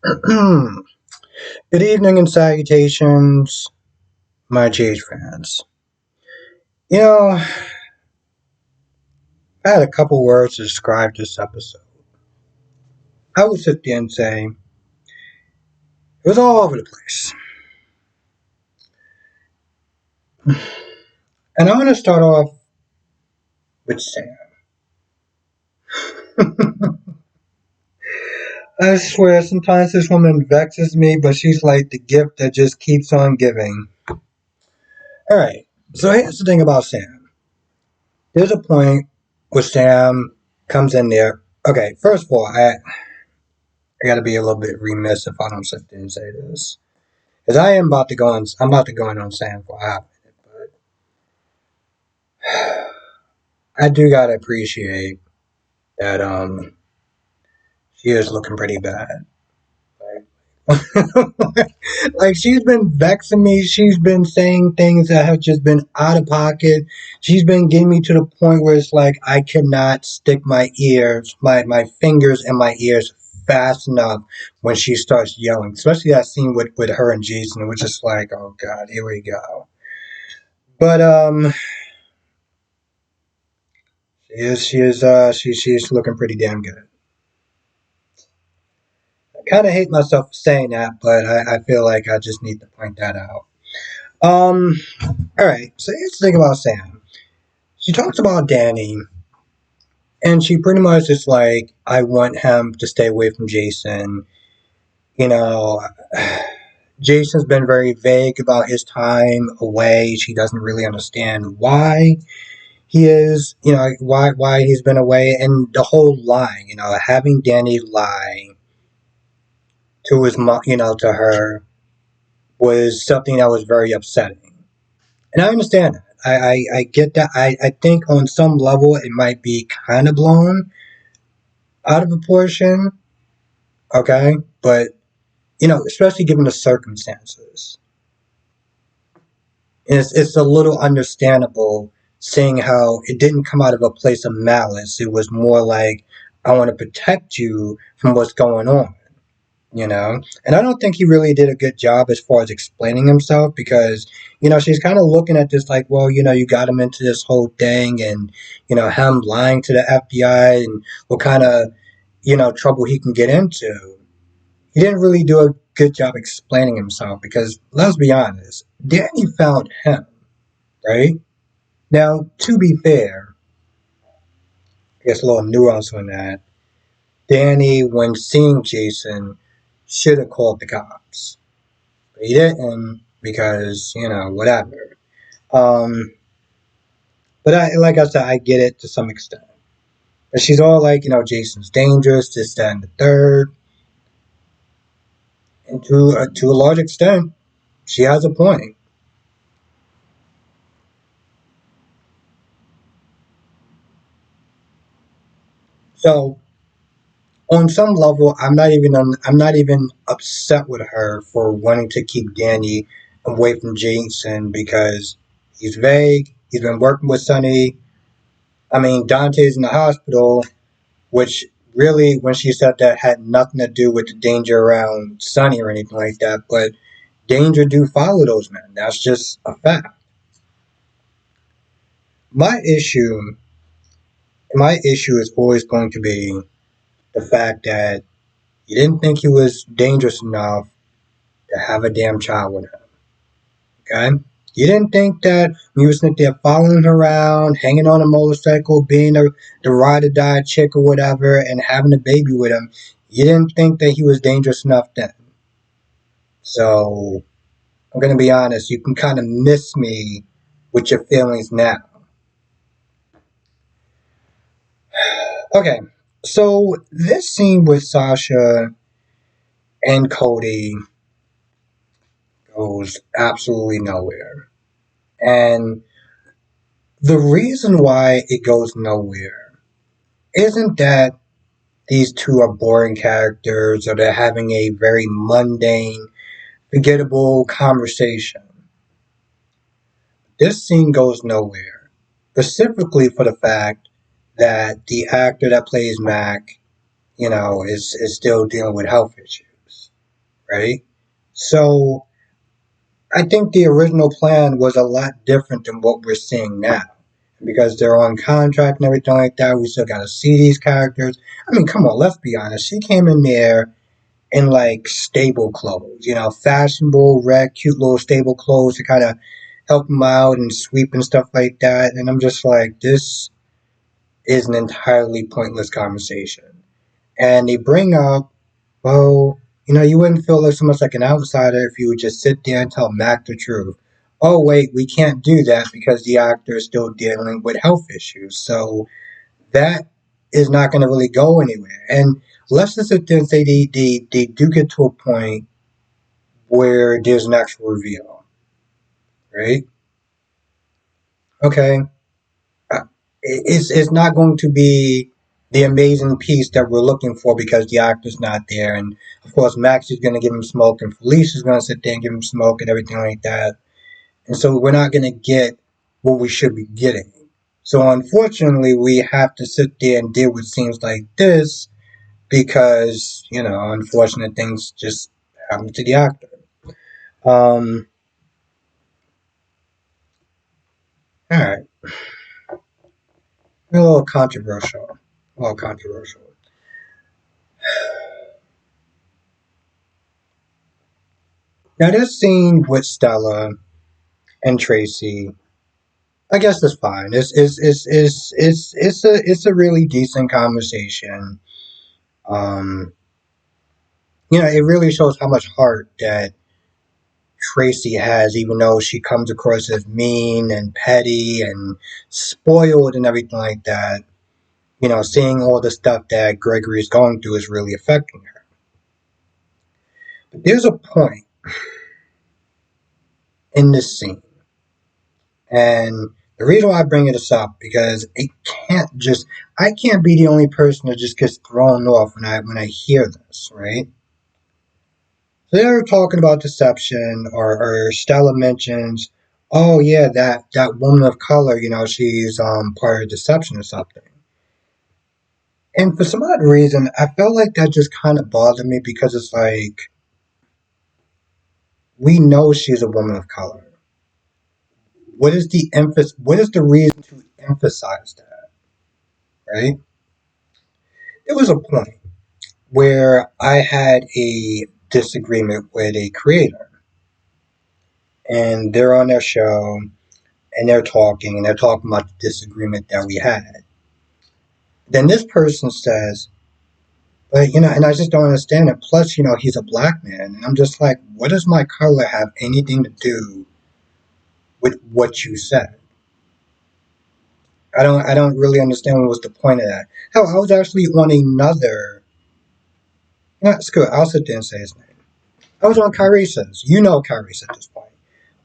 Good evening and salutations, my GH fans. You know, I had a couple words to describe this episode. I would sit there and say it was all over the place. And I want to start off with Sam. I swear, sometimes this woman vexes me, but she's like the gift that just keeps on giving. Alright, so here's the thing about Sam. There's a point where Sam comes in there. Okay, first of all, I gotta be a little bit remiss if I don't sit there and say this. Because I'm about to go in on Sam for a hot minute, but I do gotta appreciate that she is looking pretty bad. Like, like she's been vexing me. She's been saying things that have just been out of pocket. She's been getting me to the point where it's like I cannot stick my fingers in my ears fast enough when she starts yelling. Especially that scene with her and Jason. It was just like, oh god, here we go. But she's looking pretty damn good. I kind of hate myself for saying that, but I feel like I just need to point that out. Um, all right. So here's the thing about Sam. She talks about Danny, and she pretty much is like, I want him to stay away from Jason. You know, Jason's been very vague about his time away. She doesn't really understand why he is, why he's been away, and the whole lie, having Danny lie to his mom, to her, was something that was very upsetting. And I understand that. I get that. I think on some level it might be kind of blown out of proportion, okay? But, especially given the circumstances, it's a little understandable seeing how it didn't come out of a place of malice. It was more like, I want to protect you from what's going on. And I don't think he really did a good job as far as explaining himself because she's kind of looking at this like, well, you got him into this whole thing, and him lying to the FBI and what kind of trouble he can get into. He didn't really do a good job explaining himself because let's be honest, Danny found him, right? Now, to be fair, I guess a little nuance on that, Danny, when seeing Jason, should have called the cops. He didn't because, whatever. Um, but like I said, I get it to some extent. But she's all like, Jason's dangerous, this, that, and the third. And to a large extent, she has a point. So on some level, I'm not even upset with her for wanting to keep Danny away from Jason because he's vague. He's been working with Sonny. I mean, Dante's in the hospital, which really, when she said that, had nothing to do with the danger around Sonny or anything like that. But danger do follow those men. That's just a fact. My issue, my issue is always going to be the fact that you didn't think he was dangerous enough to have a damn child with him. Okay? You didn't think that when you was sitting there following her around, hanging on a motorcycle, being the ride or die chick or whatever, and having a baby with him, you didn't think that he was dangerous enough then. So, I'm going to be honest, you can kind of miss me with your feelings now. Okay, so this scene with Sasha and Cody goes absolutely nowhere. And the reason why it goes nowhere isn't that these two are boring characters or they're having a very mundane, forgettable conversation. This scene goes nowhere, specifically for the fact that the actor that plays Mac, is still dealing with health issues. right? So I think the original plan was a lot different than what we're seeing now. Because they're on contract and everything like that, we still gotta see these characters. I mean, come on, let's be honest. She came in there in like stable clothes, fashionable, red, cute little stable clothes to kind of help them out and sweep and stuff like that. And I'm just like, this is an entirely pointless conversation. And they bring up, well, you wouldn't feel like so much like an outsider if you would just sit there and tell Mac the truth. Oh, wait, we can't do that because the actor is still dealing with health issues. So that is not going to really go anywhere. And let's just sit there and say they do get to a point where there's an actual reveal, right? Okay, uh, it's not going to be the amazing piece that we're looking for because the actor's not there, and of course Max is going to give him smoke, and Felice is going to sit there and give him smoke and everything like that, and so we're not going to get what we should be getting. So unfortunately, we have to sit there and deal with scenes like this because unfortunate things just happen to the actor. Um, all right, a little controversial. A little controversial. Now, this scene with Stella and Tracy, I guess it's fine. It's a really decent conversation. Um, it really shows how much heart that Tracy has, even though she comes across as mean and petty and spoiled and everything like that. Seeing all the stuff that Gregory is going through is really affecting her. But there's a point in this scene, and the reason why I bring this up because I can't be the only person that just gets thrown off when I hear this, right? So they're talking about deception, or Stella mentions, oh yeah, that woman of color, she's part of deception or something. And for some odd reason, I felt like that just kind of bothered me because it's like we know she's a woman of color. What is the emphasis? What is the reason to emphasize that? Right? There was a point where I had a disagreement with a creator, and they're on their show, and they're talking about the disagreement that we had. Then this person says, but and I just don't understand it. Plus, he's a black man, and I'm just like, what does my color have anything to do with what you said? I don't really understand what was the point of that. Hell, I was actually on another. Screw it. I'll sit there and say his name. I was on Kyresa's. You know Kyrese at this point.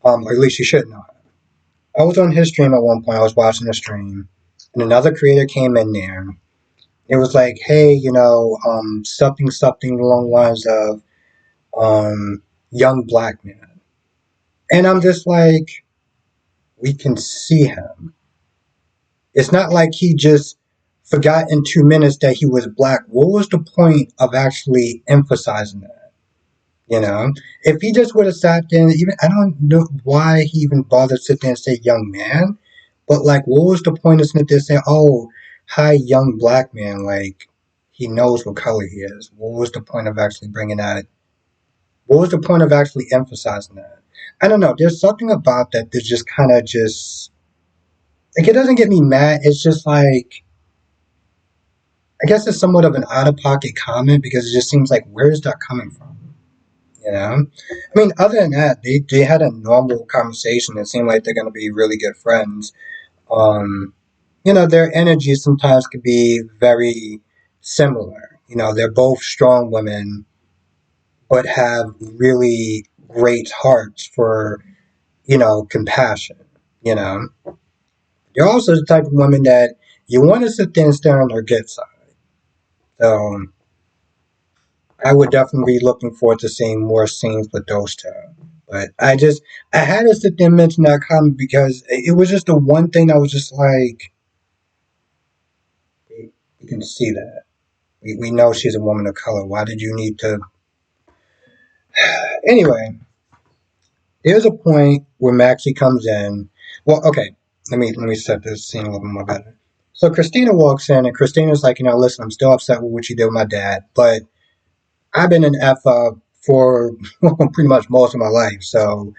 Or at least you should know him. I was on his stream at one point. I was watching the stream, and another creator came in there. It was like, hey, something, something along the lines of, young black man. And I'm just like, we can see him. It's not like he just forgot in 2 minutes that he was black. What was the point of actually emphasizing that? You know, if he just would have sat there, and even I don't know why he even bothered to sit there and say young man, but like, what was the point of sitting there saying, "Oh, hi, young black man"? Like, he knows what color he is. What was the point of actually bringing that? What was the point of actually emphasizing that? I don't know. There's something about that that just kind of just like it doesn't get me mad. It's just like I guess it's somewhat of an out of pocket comment because it just seems like where is that coming from? I mean, other than that, they had a normal conversation. It seemed like they're going to be really good friends. Um, their energy sometimes could be very similar. They're both strong women, but have really great hearts for, compassion. You know, they're also the type of women that you want to sit there and stare on their good side. So I would definitely be looking forward to seeing more scenes with those two. But I had to sit there and mention that comment because it was just the one thing that was just like, we can see that. We know she's a woman of color. Why did you need to? Anyway, there's a point where Maxie comes in. Well, okay, let me set this scene a little more better. So Christina walks in, and Christina's like, listen, I'm still upset with what you did with my dad, but I've been an F up for pretty much most of my life. So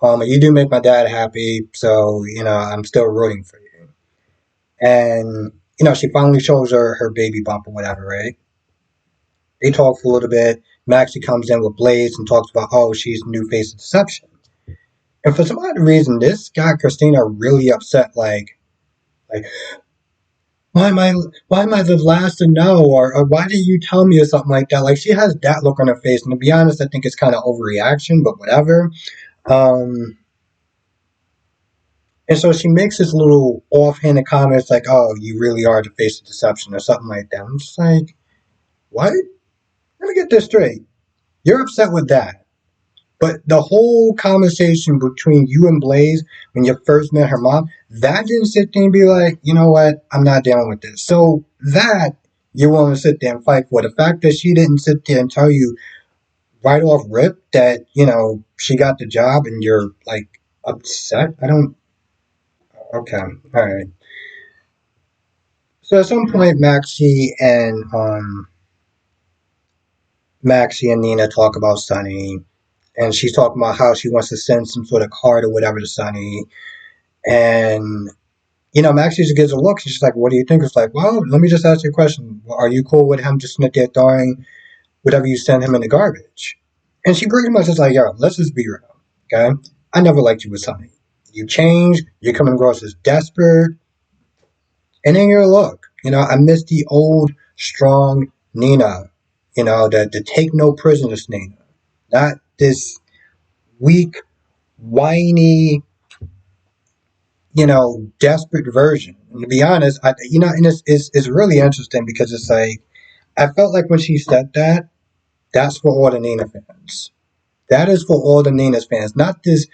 you do make my dad happy, so I'm still rooting for you. And she finally shows her baby bump or whatever, right? They talk for a little bit. Maxie comes in with Blaze and talks about, oh, she's the new face of deception. And for some odd reason, this got Christina really upset. Like why am I the last to know, or why did you tell me, or something like that? Like she has that look on her face, and to be honest, I think it's kind of overreaction, but whatever. Um, and so she makes this little offhanded comments like, "Oh, you really are the face of deception," or something like that. I'm just like, what? Let me get this straight. You're upset with that. But the whole conversation between you and Blaze when you first met her mom, that didn't sit there and be like, you know what, I'm not dealing with this. So that you're willing to sit there and fight for. The fact that she didn't sit there and tell you right off rip that, she got the job and you're like upset. I don't okay. All right. So at some point Maxie and Nina talk about Sunny, and she's talking about how she wants to send some sort of card or whatever to Sunny. And Max just gives a look. She's like, "What do you think?" It's like, "Well, let me just ask you a question. Are you cool with him just there throwing whatever you send him in the garbage?" And she pretty much is like, "Yo, let's just be real, okay? I never liked you with Sonny. You changed. You're coming across as desperate, and then your look. I miss the old, strong Nina. The take no prisoners Nina, not this weak, whiny, desperate version." And to be honest, and it's really interesting because it's like I felt like when she said that, that's for all the Nina fans. That is for all the Nina's fans, not this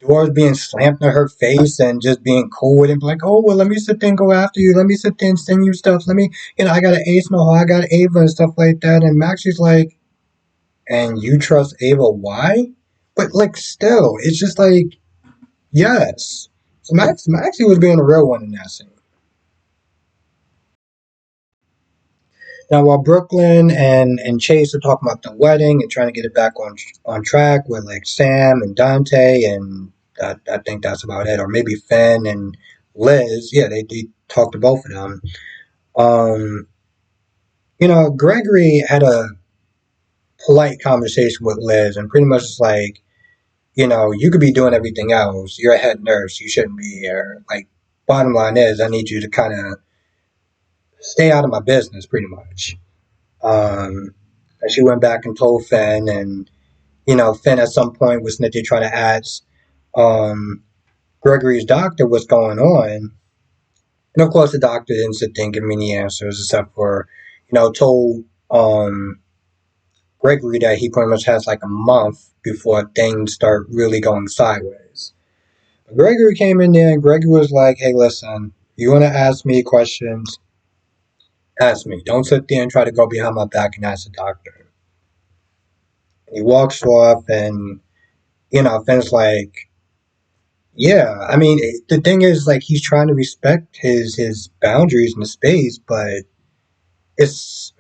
doors being slammed in her face and just being cool with it. Like, oh well, let me sit there and go after you. Let me sit there and send you stuff. Let me, I got an ace no I got Ava and stuff like that. And Max is like, and you trust Ava? Why? But like, still, it's just like, yes. So Maxie was being a real one in that scene. Now, while Brooklyn and Chase are talking about the wedding and trying to get it back on track with like Sam and Dante, and I think that's about it, or maybe Finn and Liz. Yeah, they talked to both of them. Um, Gregory had a polite conversation with Liz, and pretty much it's like, you could be doing everything else. You're a head nurse. You shouldn't be here. Like, bottom line is, I need you to kind of stay out of my business, pretty much. Um, and she went back and told Finn, and Finn at some point was snitchy trying to ask um, Gregory's doctor what's going on. And of course, the doctor didn't sit there and give me any answers except for, told Gregory that he pretty much has like a month before things start really going sideways. But Gregory came in there and Gregory was like, hey, listen, you want to ask me questions? Ask me. Don't sit there and try to go behind my back and ask the doctor. And he walks off and, Finn's like, yeah, I mean, the thing is, like, he's trying to respect his boundaries in the space, but it's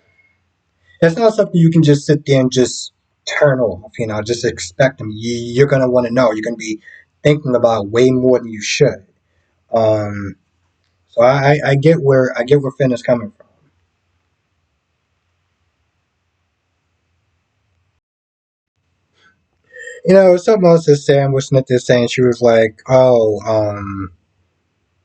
it's not something you can just sit there and just turn off. Just expect him. You're gonna want to know. You're gonna be thinking about way more than you should. Um, so I get where Finn is coming from. Something else that Sam was Smith is saying. She was like, "Oh,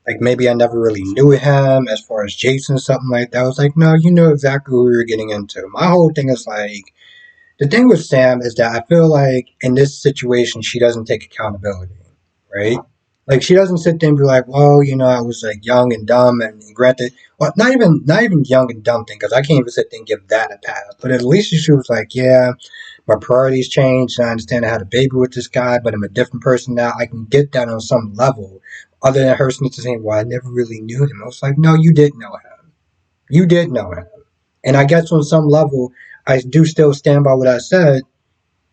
like maybe I never really knew him as far as Jason, something like that." I was like, no, you know exactly who we were getting into. My whole thing is like, the thing with Sam is that I feel like in this situation, she doesn't take accountability, right? Like she doesn't sit there and be like, well, I was like young and dumb, and granted, well, not even young and dumb thing, because I can't even sit there and give that a pass. But at least she was like, yeah, my priorities changed. And I understand I had a baby with this guy, but I'm a different person now. I can get that on some level. Other than her saying, well, I never really knew him. I was like, no, you did know him. You did know him. And I guess on some level, I do still stand by what I said.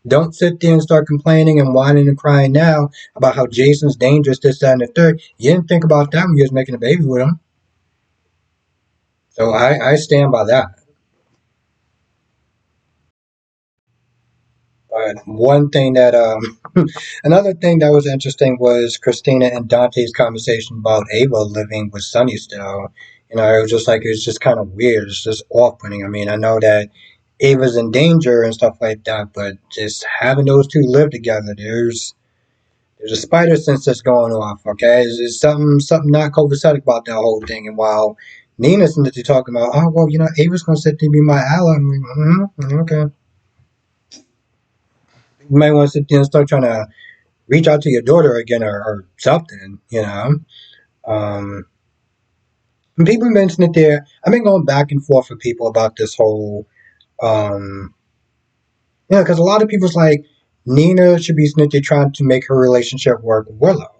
Don't sit there and start complaining and whining and crying now about how Jason's dangerous, this, that, and the third. You didn't think about that when you was making a baby with him. So I stand by that. But one thing that another thing that was interesting was Christina and Dante's conversation about Ava living with Sunny still. You know, it was just like it was just kind of weird. It's just off-putting. I mean, I know that Ava's in danger and stuff like that, but just having those two live together, there's a spider sense that's going off. Okay, it's something not copacetic about that whole thing. And while Nina's into talking about, oh well, you know, Ava's gonna sit there and be my ally. I'm like, okay. You might want to sit there and start trying to reach out to your daughter again or something, you know. Um, and people mention it there. I've been going back and forth with people about this whole, um, because a lot of people's like, Nina should be sitting there trying to make her relationship work with Willow.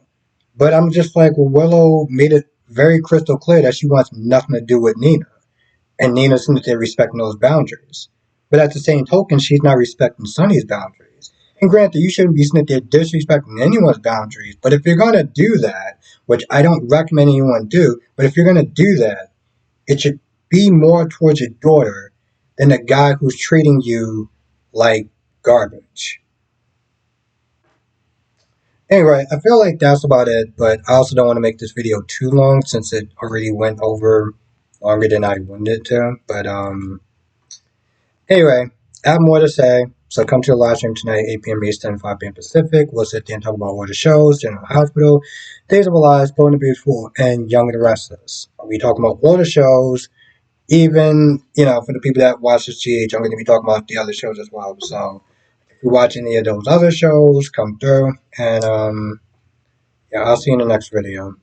But I'm just like, well, Willow made it very crystal clear that she wants nothing to do with Nina. And Nina's sitting there respecting those boundaries. But at the same token, she's not respecting Sunny's boundaries. And granted, you shouldn't be sitting there disrespecting anyone's boundaries. But if you're going to do that, which I don't recommend anyone do, but if you're going to do that, it should be more towards your daughter than a guy who's treating you like garbage. Anyway, I feel like that's about it, but I also don't want to make this video too long since it already went over longer than I wanted it to. But anyway, I have more to say. So come to the live stream tonight, 8 p.m. Eastern, 5 p.m. Pacific. We'll sit there and talk about all the shows, General Hospital, Days of Our Lives, Bold and the Beautiful, and Young and the Restless. I'll be talking about all the shows, even, for the people that watch this GH, I'm going to be talking about the other shows as well. So if you watch any of those other shows, come through. And yeah, I'll see you in the next video.